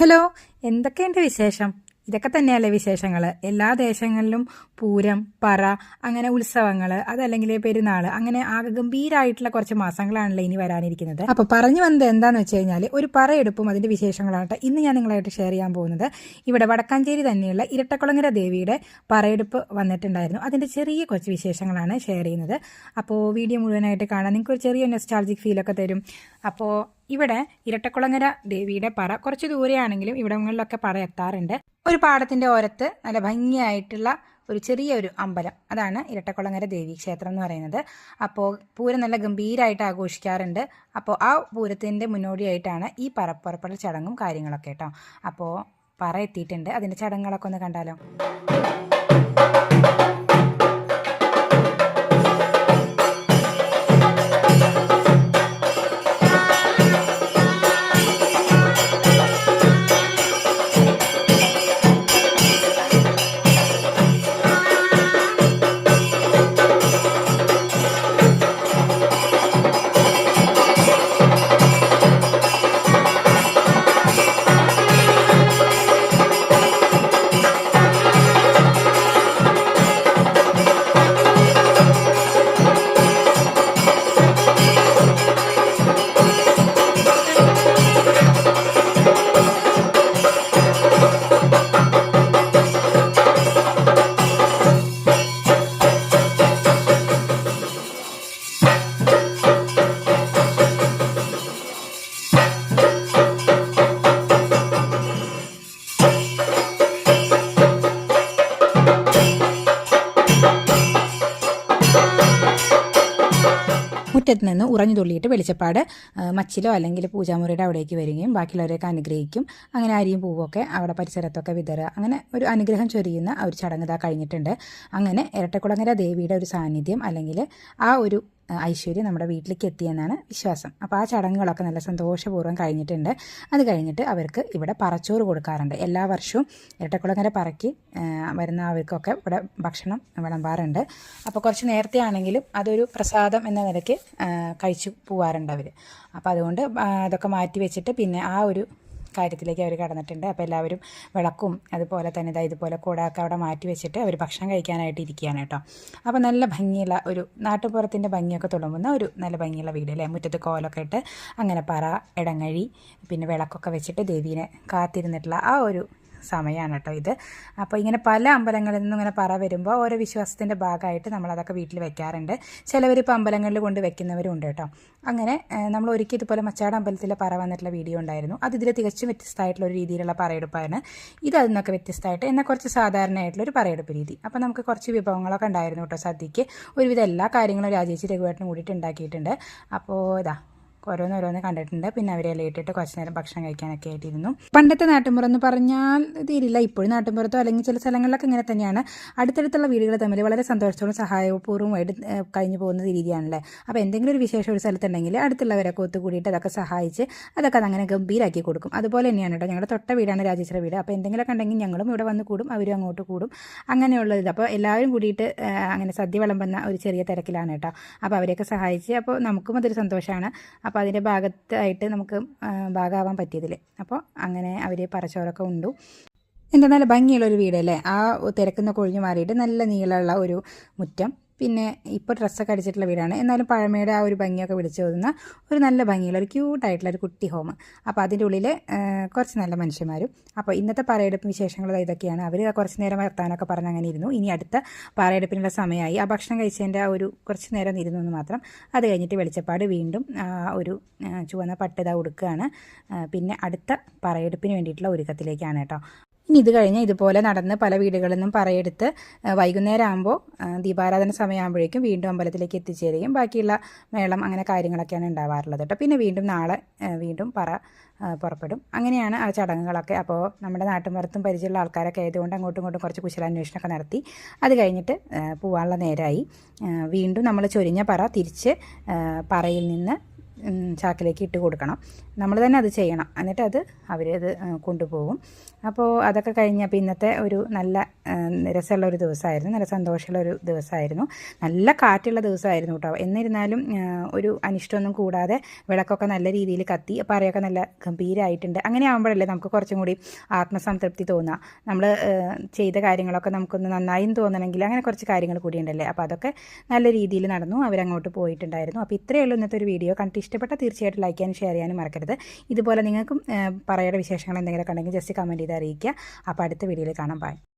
Hello, എന്തൊക്കെയുണ്ട് വിശേഷം? ഇതൊക്കെ തന്നെയല്ലേ വിശേഷങ്ങൾ. എല്ലാ ദേശങ്ങളിലും പൂരം, പറ, അങ്ങനെ ഉത്സവങ്ങൾ, അതല്ലെങ്കിൽ പെരുന്നാൾ, അങ്ങനെ ആകെ ഗംഭീരമായിട്ടുള്ള കുറച്ച് മാസങ്ങളാണല്ലോ ഇനി വരാനിരിക്കുന്നത്. അപ്പോൾ പറഞ്ഞു വന്നത് എന്താണെന്ന് വെച്ച് കഴിഞ്ഞാൽ ഒരു പറയെടുപ്പും അതിൻ്റെ വിശേഷങ്ങളാണ് ഇന്ന് ഞാൻ നിങ്ങളായിട്ട് ഷെയർ ചെയ്യാൻ പോകുന്നത്. ഇവിടെ വടക്കാഞ്ചേരി തന്നെയുള്ള ഇരട്ടക്കുളങ്ങര ദേവിയുടെ പറയെടുപ്പ് വന്നിട്ടുണ്ടായിരുന്നു. അതിൻ്റെ ചെറിയ കുറച്ച് വിശേഷങ്ങളാണ് ഷെയർ ചെയ്യുന്നത്. അപ്പോൾ വീഡിയോ മുഴുവനായിട്ട് കാണാൻ നിങ്ങൾക്ക് ഒരു ചെറിയ നൊസ്റ്റാൾജിക് ഫീലൊക്കെ തരും. അപ്പോൾ ഇവിടെ ഇരട്ടക്കുളങ്ങര ദേവിയുടെ പറ കുറച്ച് ദൂരെയാണെങ്കിലും ഇവിടങ്ങളിലൊക്കെ പറ എത്താറുണ്ട്. ഒരു പാടത്തിൻ്റെ ഓരത്ത് നല്ല ഭംഗിയായിട്ടുള്ള ഒരു ചെറിയൊരു അമ്പലം, അതാണ് ഇരട്ടക്കുളങ്ങര ദേവി ക്ഷേത്രം എന്ന് പറയുന്നത്. അപ്പോൾ പൂരം നല്ല ഗംഭീരമായിട്ട് ആഘോഷിക്കാറുണ്ട്. അപ്പോൾ ആ പൂരത്തിൻ്റെ മുന്നോടിയായിട്ടാണ് ഈ പുറപ്പെടൽ ചടങ്ങും കാര്യങ്ങളൊക്കെ കേട്ടോ. അപ്പോൾ പറ എത്തിയിട്ടുണ്ട്, അതിൻ്റെ ചടങ്ങുകളൊക്കെ ഒന്ന് കണ്ടാലോ. മുറ്റത്ത് നിന്ന് ഉറഞ്ഞു തുള്ളിയിട്ട് വെളിച്ചപ്പാട് മച്ചിലോ അല്ലെങ്കിൽ പൂജാമുറിയുടെ അവിടേക്ക് വരികയും ബാക്കിയുള്ളവരെയൊക്കെ അനുഗ്രഹിക്കും. അങ്ങനെ അരിയും പൂവൊക്കെ അവിടെ പരിസരത്തൊക്കെ വിതറുക, അങ്ങനെ ഒരു അനുഗ്രഹം ചൊരിയുന്ന ഒരു ചടങ്ങ് ഇതാ കഴിഞ്ഞിട്ടുണ്ട്. അങ്ങനെ ഇരട്ടക്കുളങ്ങര ദേവിയുടെ ഒരു സാന്നിധ്യം അല്ലെങ്കിൽ ആ ഒരു ഐശ്വര്യം നമ്മുടെ വീട്ടിലേക്ക് എത്തിയെന്നാണ് വിശ്വാസം. അപ്പോൾ ആ ചടങ്ങുകളൊക്കെ നല്ല സന്തോഷപൂർവ്വം കഴിഞ്ഞിട്ടുണ്ട്. അത് കഴിഞ്ഞിട്ട് അവർക്ക് ഇവിടെ പറച്ചോറ് കൊടുക്കാറുണ്ട്. എല്ലാ വർഷവും ഇരട്ടക്കുളങ്ങര പറയ്ക്ക് വരുന്ന അവർക്കൊക്കെ ഇവിടെ ഭക്ഷണം വിളമ്പാറുണ്ട്. അപ്പോൾ കുറച്ച് നേരത്തെ ആണെങ്കിലും അതൊരു പ്രസാദം എന്ന നിലയ്ക്ക് കഴിച്ചു പോവാറുണ്ട് അവർ. അപ്പോൾ അതുകൊണ്ട് അതൊക്കെ മാറ്റി വെച്ചിട്ട് പിന്നെ ആ ഒരു കാര്യത്തിലേക്ക് അവർ കടന്നിട്ടുണ്ട്. അപ്പോൾ എല്ലാവരും വിളക്കും അതുപോലെ തന്നെ ഇതുപോലെ കൂടാക്കെ അവിടെ മാറ്റി വെച്ചിട്ട് അവർ ഭക്ഷണം കഴിക്കാനായിട്ട് ഇരിക്കുകയാണ് കേട്ടോ. അപ്പോൾ നല്ല ഭംഗിയുള്ള ഒരു നാട്ടുപുറത്തിൻ്റെ ഭംഗിയൊക്കെ തുളുമ്പുന്ന ഒരു നല്ല ഭംഗിയുള്ള വീട് അല്ലേ. മുറ്റത്ത് കോലൊക്കെ ഇട്ട് അങ്ങനെ പറ, ഇടങ്ങഴി, പിന്നെ വിളക്കൊക്കെ വെച്ചിട്ട് ദേവീനെ കാത്തിരുന്നിട്ടുള്ള ആ ഒരു സമയമാണ് കേട്ടോ ഇത്. അപ്പോൾ ഇങ്ങനെ പല അമ്പലങ്ങളിൽ നിന്നും ഇങ്ങനെ പറ വരുമ്പോൾ ഓരോ വിശ്വാസത്തിൻ്റെ ഭാഗമായിട്ട് നമ്മളതൊക്കെ വീട്ടിൽ വെക്കാറുണ്ട്. ചിലവരിപ്പോൾ അമ്പലങ്ങളിൽ കൊണ്ട് വെക്കുന്നവരും ഉണ്ട് കേട്ടോ. അങ്ങനെ നമ്മൾ ഒരിക്കൽ ഇതുപോലെ മച്ചാട് അമ്പലത്തിലെ പറ വന്നിട്ടുള്ള വീഡിയോ ഉണ്ടായിരുന്നു. അത് ഇതിൽ തികച്ചും വ്യത്യസ്തമായിട്ടുള്ള ഒരു രീതിയിലുള്ള പറയെടുപ്പാണ്. ഇത് അതിൽ നിന്നൊക്കെ വ്യത്യസ്തമായിട്ട് എന്നാൽ കുറച്ച് സാധാരണയായിട്ടുള്ളൊരു പറയെടുപ്പ് രീതി. അപ്പോൾ നമുക്ക് കുറച്ച് വിഭവങ്ങളൊക്കെ ഉണ്ടായിരുന്നു കേട്ടോ. സദ്യക്ക് ഒരുവിധം എല്ലാ കാര്യങ്ങളും രാജേച്ചി രഘുവേട്ടനും കൂടിയിട്ട് ഉണ്ടാക്കിയിട്ടുണ്ട്. അപ്പോൾ ഇതാ ഓരോന്നോരോന്ന് കണ്ടിട്ടുണ്ട്. പിന്നെ അവരെ ഇലയിട്ടിട്ട് കുറച്ച് നേരം ഭക്ഷണം കഴിക്കാനൊക്കെ ആയിട്ടിരുന്നു. പണ്ടത്തെ നാട്ടുമ്പുറം എന്ന് പറഞ്ഞാൽ തീരില്ല. ഇപ്പോഴും നാട്ടുമ്പുറത്തോ അല്ലെങ്കിൽ ചില സ്ഥലങ്ങളിലൊക്കെ ഇങ്ങനെ തന്നെയാണ്. അടുത്തടുത്തുള്ള വീടുകൾ തമ്മിൽ വളരെ സന്തോഷത്തോടും സഹായപൂർവ്വമായിട്ട് കഴിഞ്ഞു പോകുന്ന രീതിയാണല്ലേ. അപ്പോൾ എന്തെങ്കിലും ഒരു വിശേഷം ഒരു സ്ഥലത്തുണ്ടെങ്കിൽ അടുത്തുള്ളവരൊക്കെ ഒത്തുകൂടിയിട്ട് അതൊക്കെ സഹായിച്ച് അതൊക്കെ അതങ്ങനെ ഗംഭീരാക്കി കൊടുക്കും. അതുപോലെ തന്നെയാണ് കേട്ടോ. ഞങ്ങളുടെ തൊട്ട വീടാണ് രാജേശ്വര വീട്. അപ്പോൾ എന്തെങ്കിലുമൊക്കെ ഉണ്ടെങ്കിൽ ഞങ്ങളും ഇവിടെ വന്ന് കൂടും, അവരും അങ്ങോട്ട് കൂടും, അങ്ങനെയുള്ളത്. അപ്പോൾ എല്ലാവരും കൂടിയിട്ട് അങ്ങനെ സദ്യ വിളമ്പുന്ന ഒരു ചെറിയ തിരക്കിലാണ് കേട്ടോ. അപ്പോൾ അവരെയൊക്കെ സഹായിച്ച് അപ്പോൾ നമുക്കും അതൊരു സന്തോഷമാണ്. അപ്പോൾ അതിൻ്റെ ഭാഗത്തായിട്ട് നമുക്ക് ഭാഗമാവാൻ പറ്റിയതിൽ. അപ്പോൾ അങ്ങനെ അവർ പറച്ചോറൊക്കെ ഉണ്ടു. എന്താ നല്ല ഭംഗിയുള്ളൊരു വീടല്ലേ. ആ തിരക്കുന്ന കൊഴിഞ്ഞു മാറിയിട്ട് നല്ല നീളമുള്ള ഒരു മുറ്റം, പിന്നെ ഇപ്പോൾ ഡ്രസ്സൊക്കെ അടിച്ചിട്ടുള്ള വീടാണ്. എന്നാലും പഴമയുടെ ആ ഒരു ഭംഗിയൊക്കെ വിളിച്ചു തോന്നുന്ന ഒരു നല്ല ഭംഗിയുള്ള ഒരു ക്യൂട്ടായിട്ടുള്ള ഒരു കുട്ടി ഹോം. അപ്പോൾ അതിൻ്റെ ഉള്ളിൽ കുറച്ച് നല്ല മനുഷ്യന്മാരും. അപ്പോൾ ഇന്നത്തെ പറയെടുപ്പ് വിശേഷങ്ങൾ ഇതൊക്കെയാണ്. അവർ കുറച്ച് നേരം വർത്താനൊക്കെ പറഞ്ഞ് അങ്ങനെ ഇരുന്നു. ഇനി അടുത്ത പറയെടുപ്പിനുള്ള സമയമായി. ആ ഭക്ഷണം കഴിച്ചതിൻ്റെ ആ ഒരു കുറച്ച് നേരം ഇരുന്നു എന്ന് മാത്രം. അത് കഴിഞ്ഞിട്ട് വെളിച്ചപ്പാട് വീണ്ടും ഒരു ചുവന്ന പട്ടിത ഉടുക്കുകയാണ്. പിന്നെ അടുത്ത പറയെടുപ്പിന് വേണ്ടിയിട്ടുള്ള ഒരുക്കത്തിലേക്കാണ് കേട്ടോ. ഇനി ഇത് കഴിഞ്ഞ് ഇതുപോലെ നടന്ന് പല വീടുകളിൽ നിന്നും പറയെടുത്ത് വൈകുന്നേരം ആകുമ്പോൾ ദീപാരാധന സമയമാകുമ്പോഴേക്കും വീണ്ടും അമ്പലത്തിലേക്ക് എത്തിച്ചേരുകയും ബാക്കിയുള്ള മേളം അങ്ങനെ കാര്യങ്ങളൊക്കെയാണ് ഉണ്ടാവാറുള്ളത് കേട്ടോ. പിന്നെ വീണ്ടും നാളെ വീണ്ടും പറ പുറപ്പെടും. അങ്ങനെയാണ് ആ ചടങ്ങുകളൊക്കെ. അപ്പോൾ നമ്മുടെ നാട്ടുമ്പുറത്തും പരിചയമുള്ള ആൾക്കാരൊക്കെ ആയതുകൊണ്ട് അങ്ങോട്ടും ഇങ്ങോട്ടും കുറച്ച് കുശലാന്വേഷണമൊക്കെ നടത്തി. അത് കഴിഞ്ഞിട്ട് പോകാനുള്ള നേരമായി. വീണ്ടും നമ്മൾ ചൊരിഞ്ഞ പറ തിരിച്ച് പറയിൽ നിന്ന് ചാക്കിലേക്ക് ഇട്ട് കൊടുക്കണം. നമ്മൾ തന്നെ അത് ചെയ്യണം. എന്നിട്ട് അവരത് കൊണ്ടുപോകും. അപ്പോൾ അതൊക്കെ കഴിഞ്ഞപ്പോൾ ഇന്നത്തെ ഒരു നല്ല രസമുള്ള ഒരു ദിവസമായിരുന്നു, നല്ല സന്തോഷമുള്ള ഒരു ദിവസമായിരുന്നു. നല്ല കാറ്റുള്ള ദിവസമായിരുന്നു കേട്ടോ. എന്നിരുന്നാലും ഒരു അനിഷ്ടമൊന്നും കൂടാതെ വിളക്കൊക്കെ നല്ല രീതിയിൽ കത്തി, പറയൊക്കെ നല്ല ഗംഭീരമായിട്ടുണ്ട്. അങ്ങനെ ആകുമ്പോഴല്ലേ നമുക്ക് കുറച്ചും കൂടി ആത്മസംതൃപ്തി തോന്നുക. നമ്മൾ ചെയ്ത കാര്യങ്ങളൊക്കെ നമുക്കൊന്ന് നന്നായും തോന്നണമെങ്കിൽ അങ്ങനെ കുറച്ച് കാര്യങ്ങൾ കൂടി ഉണ്ടല്ലേ. അപ്പോൾ അതൊക്കെ നല്ല രീതിയിൽ നടന്നു. അവരങ്ങോട്ട് പോയിട്ടുണ്ടായിരുന്നു. അപ്പോൾ ഇത്രയേ ഉള്ളൂ ഇന്നത്തെ ഒരു വീഡിയോ. കണ്ടിട്ട് ഇഷ്ടപ്പെട്ട തീർച്ചയായിട്ടും ലൈക്ക് ചെയ്യാനും ഷെയർ ചെയ്യാനും മറക്കരുത്. ഇതുപോലെ നിങ്ങൾക്കും പറയുടെ വിശേഷങ്ങൾ എന്തെങ്കിലുമൊക്കെ ഉണ്ടെങ്കിൽ ജസ്റ്റ് കമൻറ്റ് ചെയ്ത് അറിയിക്കുക. അപ്പോൾ അടുത്ത വീഡിയോയിൽ കാണാം. ബൈ.